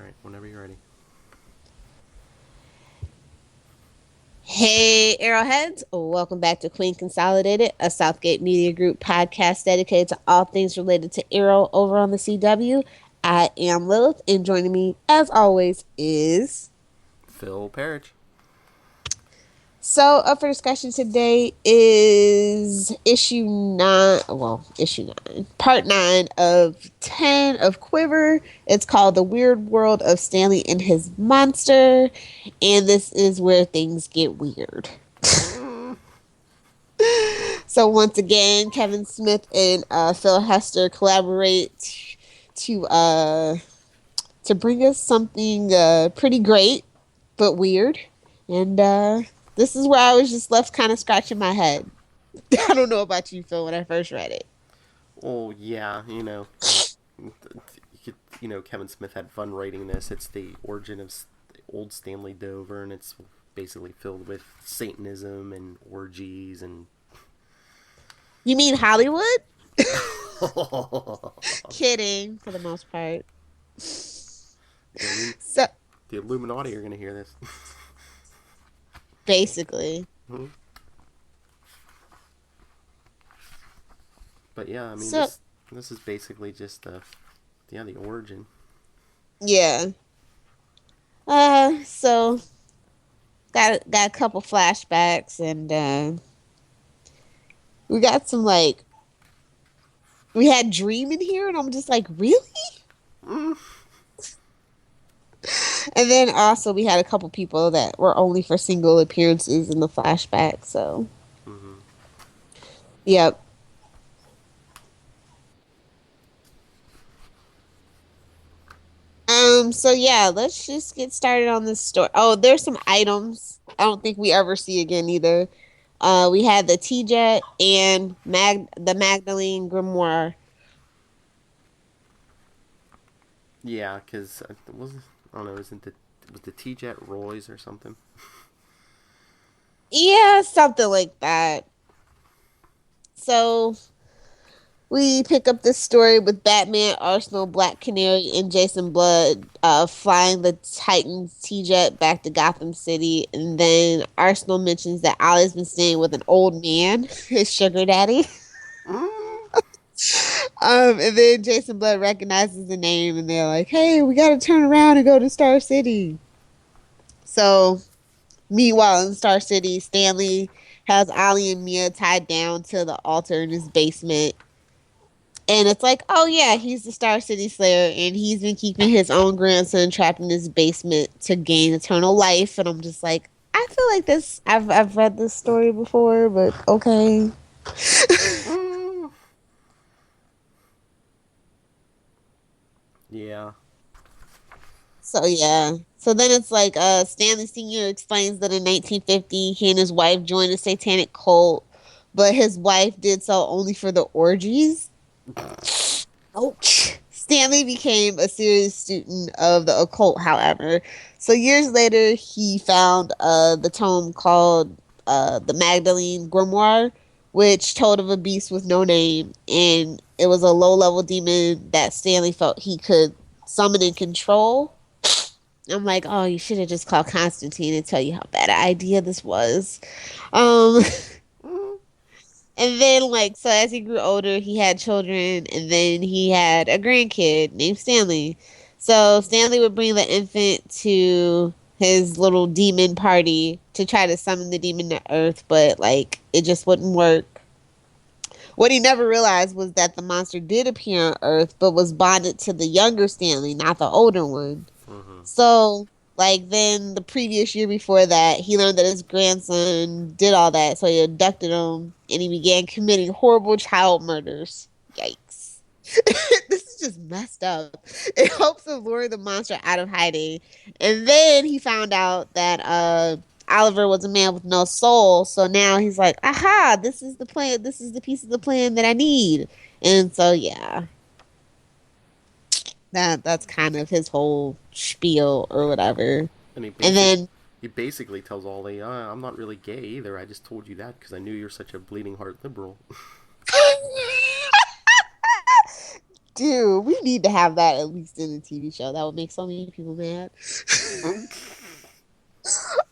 Alright, whenever you're ready. Hey, Arrowheads. Welcome back to Queen Consolidated, a Southgate Media Group podcast dedicated to all things related to Arrow over on the CW. I am Lilith, and joining me, as always, is... Phil Parrish. So, up for discussion today is issue 9, part 9 of 10 of Quiver. It's called The Weird World of Stanley and His Monster, and this is where things get weird. So once again, Kevin Smith and Phil Hester collaborate to bring us something pretty great but weird, and this is where I was just left kind of scratching my head. I don't know about you, Phil, when I first read it. Oh, yeah, Kevin Smith had fun writing this. It's the origin of old Stanley Dover, and it's basically filled with Satanism and orgies and... You mean Hollywood? Kidding, for the most part. So The Illuminati are going to hear this. basically, But yeah, I mean, so this is basically just the origin. yeah. So got a couple flashbacks, and we got some we had Dream in here, and I'm just like, really? Mm. And then also we had a couple people that were only for single appearances in the flashback. So Mm-hmm. yep. So yeah, let's just get started on this story. Oh, there's some items I don't think we ever see again either. We had the T-Jet and the Magdalene Grimoire. Yeah, because it wasn't... I don't know, was the T-Jet Roy's or something? Yeah, something like that. So we pick up this story with Batman, Arsenal, Black Canary, and Jason Blood flying the Titan T-Jet back to Gotham City. And then Arsenal mentions that Ollie's been staying with an old man, his sugar daddy. Mm. And then Jason Blood recognizes the name, and they're like, "Hey, we got to turn around and go to Star City." So, meanwhile, in Star City, Stanley has Ollie and Mia tied down to the altar in his basement. And it's like, oh yeah, he's the Star City Slayer, and he's been keeping his own grandson trapped in his basement to gain eternal life. And I'm just like, I feel like this. I've read this story before, but okay. Mm. Yeah. So yeah. So then it's like Stanley Sr. explains that in 1950 he and his wife joined a satanic cult, but his wife did so only for the orgies. Ouch. Stanley became a serious student of the occult, however. So years later he found the tome called the Magdalene Grimoire, which told of a beast with no name, and it was a low level demon that Stanley felt he could summon and control. I'm like, oh, you should have just called Constantine and tell you how bad an idea this was. Um, Mm. and then, so as he grew older, he had children, and then he had a grandkid named Stanley. So Stanley would bring the infant to his little demon party to try to summon the demon to Earth, but, it just wouldn't work. What he never realized was that the monster did appear on Earth, but was bonded to the younger Stanley, not the older one. Mm-hmm. So, then the previous year before that, he learned that his grandson did all that. So he abducted him and he began committing horrible child murders. Yikes. This is just messed up. In hopes of luring the monster out of hiding. And then he found out that Oliver was a man with no soul. So now he's like, aha, this is the plan. This is the piece of the plan that I need. And so, yeah. That's kind of his whole spiel or whatever. And And then he basically tells Ollie, I'm not really gay either. I just told you that because I knew you're such a bleeding heart liberal. Dude, we need to have that at least in a TV show. That would make so many people mad.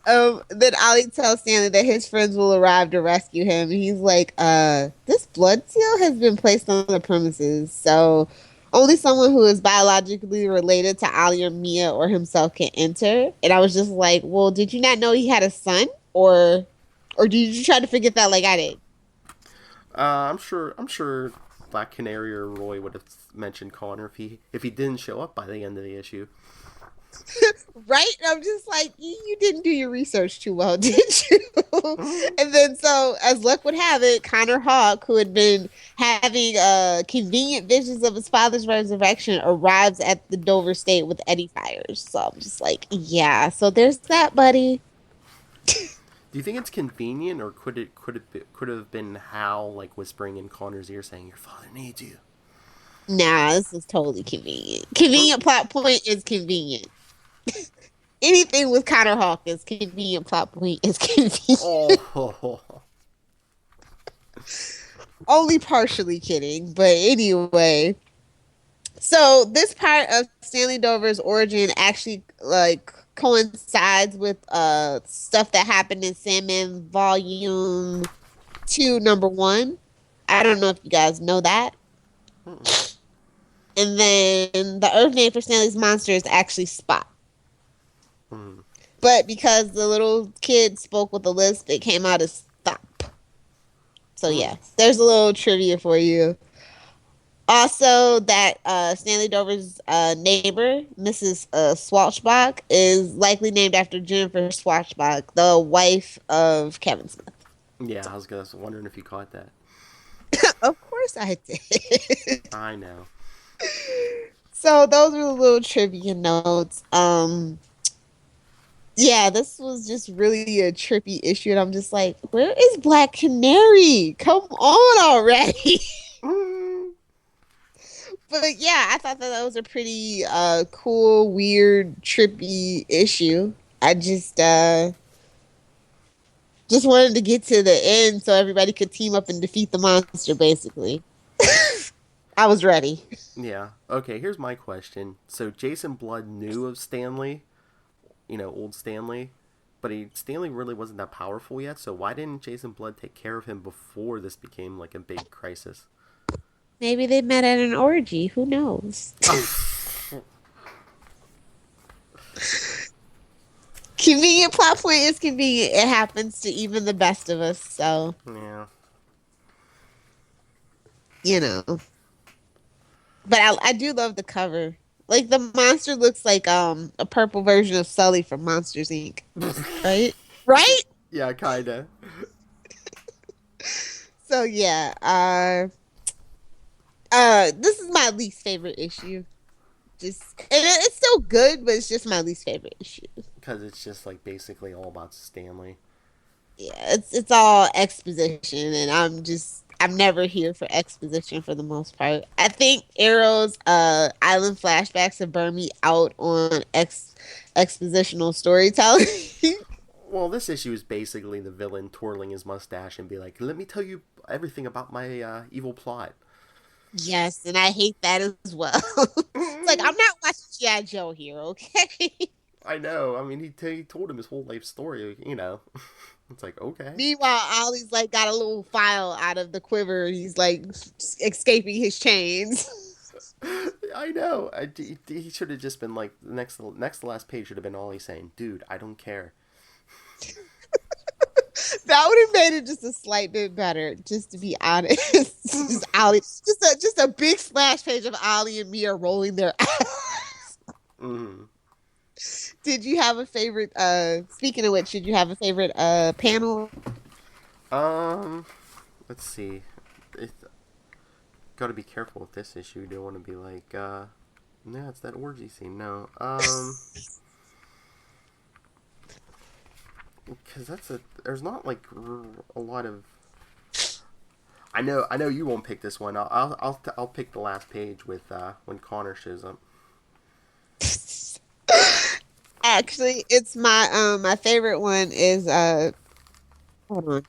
Then Ollie tells Stanley that his friends will arrive to rescue him. And he's like, this blood seal has been placed on the premises, so only someone who is biologically related to Ollie or Mia or himself can enter. And I was just like, well, did you not know he had a son? Or did you try to forget that like I did? I'm sure Black Canary or Roy would have mentioned Connor if he didn't show up by the end of the issue. Right? I'm just like, you didn't do your research too well, did you? And then, so as luck would have it, Connor Hawk, who had been having convenient visions of his father's resurrection, arrives at the Dover State with Eddie Fires. So I'm just like, yeah. So there's that, buddy. Do you think it's convenient, or could have been Hal like whispering in Connor's ear saying your father needs you? Nah, this is totally convenient. Convenient plot point is convenient. Anything with Connor Hawk is convenient plot point is convenient. Oh. Only partially kidding, but anyway. So this part of Stanley Dover's origin actually like coincides with stuff that happened in Sandman Volume 2, number 1. I don't know if you guys know that. And then the Earth name for Stanley's monster is actually Spot. But because the little kid spoke with a lisp, it came out as Stop. So yeah, there's a little trivia for you. Also, that Stanley Dover's neighbor, Mrs. Swatchbach, is likely named after Jennifer Swatchbach, the wife of Kevin Smith. Yeah, I was wondering if you caught that. Of course I did. I know. So those were the little trivia notes. Yeah, this was just really a trippy issue, and I'm just like, where is Black Canary? Come on already. But yeah, I thought that was a pretty cool, weird, trippy issue. I just wanted to get to the end so everybody could team up and defeat the monster, basically. I was ready. Yeah. Okay, here's my question. So Jason Blood knew of Stanley, old Stanley, but Stanley really wasn't that powerful yet, so why didn't Jason Blood take care of him before this became like a big crisis? Maybe they met at an orgy. Who knows? Convenient plot point is convenient. It happens to even the best of us, so. Yeah. But I do love the cover. Like, the monster looks like a purple version of Sully from Monsters, Inc. Right? Right? Yeah, kinda. So, yeah. This is my least favorite issue. And it's still good, but it's just my least favorite issue. Because it's just like basically all about Stanley. Yeah, it's all exposition, and I'm never here for exposition for the most part. I think Arrow's Island flashbacks have burned me out on expositional storytelling. Well, this issue is basically the villain twirling his mustache and be like, let me tell you everything about my evil plot. Yes, and I hate that as well. It's like, I'm not watching G.I. Joe here, okay? I know. I mean, he told him his whole life story, It's like, okay. Meanwhile, Ollie's like got a little file out of the quiver. He's like escaping his chains. I know. He should have just been like, the next to last page should have been Ollie saying, dude, I don't care. That would have made it just a slight bit better, just to be honest. Just Ollie, just a big splash page of Ollie and Mia rolling their eyes. Mm-hmm. Did you have a favorite? Speaking of which, did you have a favorite panel? Let's see. Got to be careful with this issue. Don't want to be like, no, it's that orgy scene. No, because there's not like a lot of. I know you won't pick this one. I'll pick the last page with when Connor shows up. Actually, it's my favorite one is hold on.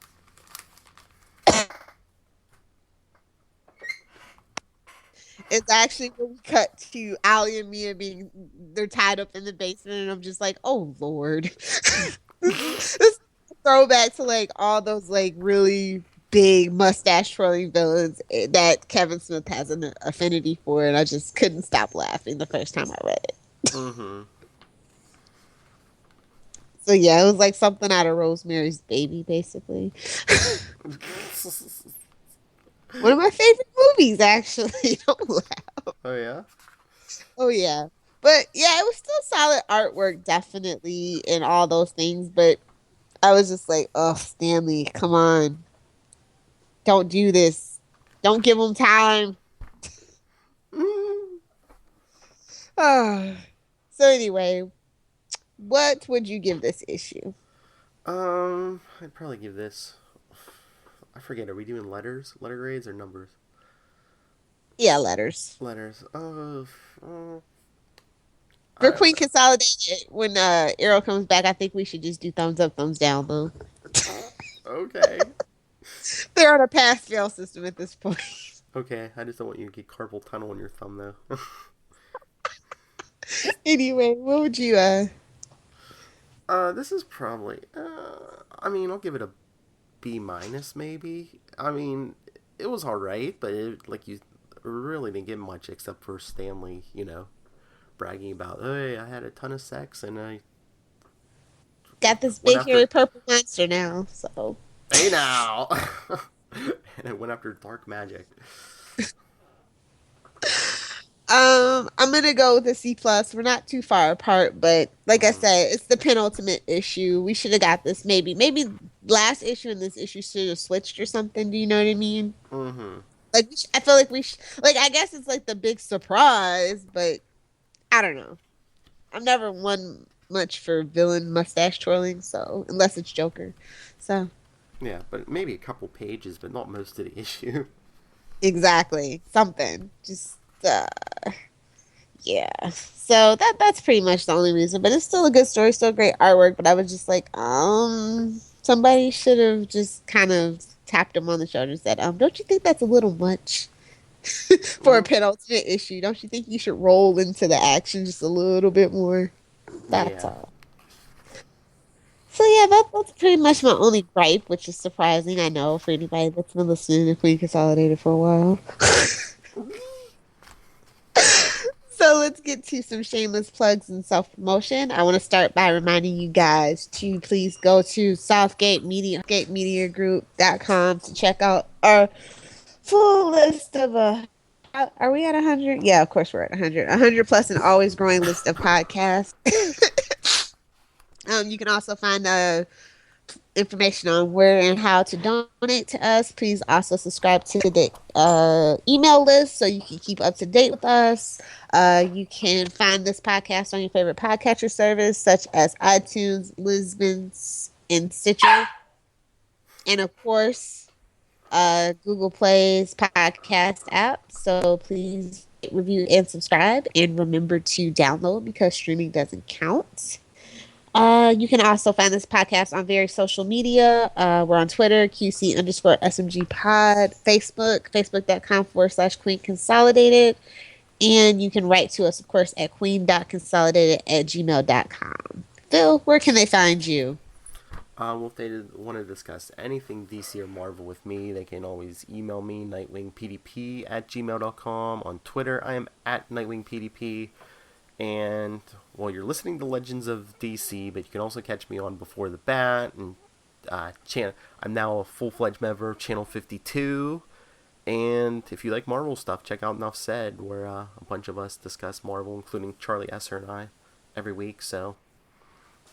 It's actually when we cut to Allie and Mia they're tied up in the basement, and I'm just like, oh Lord. This is a throwback to like all those like really big mustache twirling villains that Kevin Smith has an affinity for, and I just couldn't stop laughing the first time I read it. Mm-hmm. So yeah, it was like something out of Rosemary's Baby, basically. One of my favorite movies, actually. Don't laugh. Oh yeah. Oh yeah, but yeah, it was still solid artwork, definitely, and all those things. But I was just like, oh, Stanley, come on, don't do this. Don't give him time. Ah. So anyway, what would you give this issue? I'd probably give this. I forget. Are we doing letter grades, or numbers? Yeah, letters. Letters. For I, Queen Consolidated, when Arrow comes back, I think we should just do thumbs up, thumbs down, though. okay. They're on a pass-fail system at this point. Okay. I just don't want you to get carpal tunnel in your thumb, though. Anyway, what would you This is probably. I mean, I'll give it a B minus, maybe. I mean, it was alright, but like you really didn't get much except for Stanley, bragging about, hey, I had a ton of sex and I got this went big hairy after. purple monster now? So Hey now! And I went after dark magic. I'm gonna go with a C plus. We're not too far apart, but like I Mm-hmm. said, it's the penultimate issue. We should have got this maybe last issue and this issue should have switched or something. Do you know what I mean? Mm-hmm. Like I feel like like I guess it's like the big surprise, but I don't know. I've never won much for villain mustache twirling, so unless it's Joker. So Yeah, but maybe a couple pages, but not most of the issue. exactly. Something. Just yeah. So that's pretty much the only reason. But it's still a good story, still great artwork. But I was just like, somebody should have just kind of tapped him on the shoulder and said, don't you think that's a little much for a Mm, penultimate issue? Don't you think you should roll into the action just a little bit more? That's yeah. all. So yeah, that's pretty much my only gripe, which is surprising. I know for anybody that's been listening to Queen Consolidated for a while. So let's get to some shameless plugs and self promotion. I want to start by reminding you guys to please go to Southgate Media Group.com to check out our full list of are we at 100? Yeah, of course we're at 100. 100 plus an always growing list of podcasts. You can also find information on where and how to donate to us. Please also subscribe to the email list so you can keep up to date with us. You can find this podcast on your favorite podcatcher service, such as iTunes, Lisbon's, and Stitcher. And of course, Google Play's podcast app. So please review and subscribe. And remember to download because streaming doesn't count. You can also find this podcast on various social media. We're on Twitter, QC_SMG pod, Facebook, facebook.com/Queen Consolidated. And you can write to us, of course, at queen.consolidated@gmail.com. Phil, where can they find you? Well, if they want to discuss anything DC or Marvel with me, they can always email me, nightwingpdp@gmail.com. On Twitter, I am at nightwingpdp. And, well, you're listening to Legends of DC, but you can also catch me on Before the Bat. And I'm now a full-fledged member of Channel 52. And if you like Marvel stuff, check out Enough Said, where a bunch of us discuss Marvel, including Charlie Esser and I, every week. So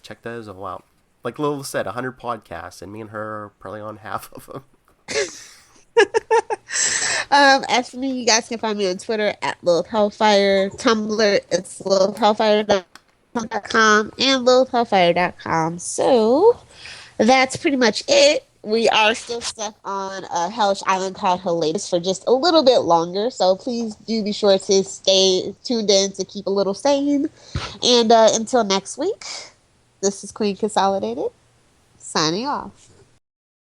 check those all out. Like Lilith said, 100 podcasts, and me and her are probably on half of them. As for me, you guys can find me on Twitter at Lilith Hellfire. Tumblr, it's LilithHellfire.com and LilithHellfire.com. So that's pretty much it. We are still stuck on a hellish island called Hiatus for just a little bit longer. So please do be sure to stay tuned in to keep a little sane. And until next week, this is Queen Consolidated, signing off.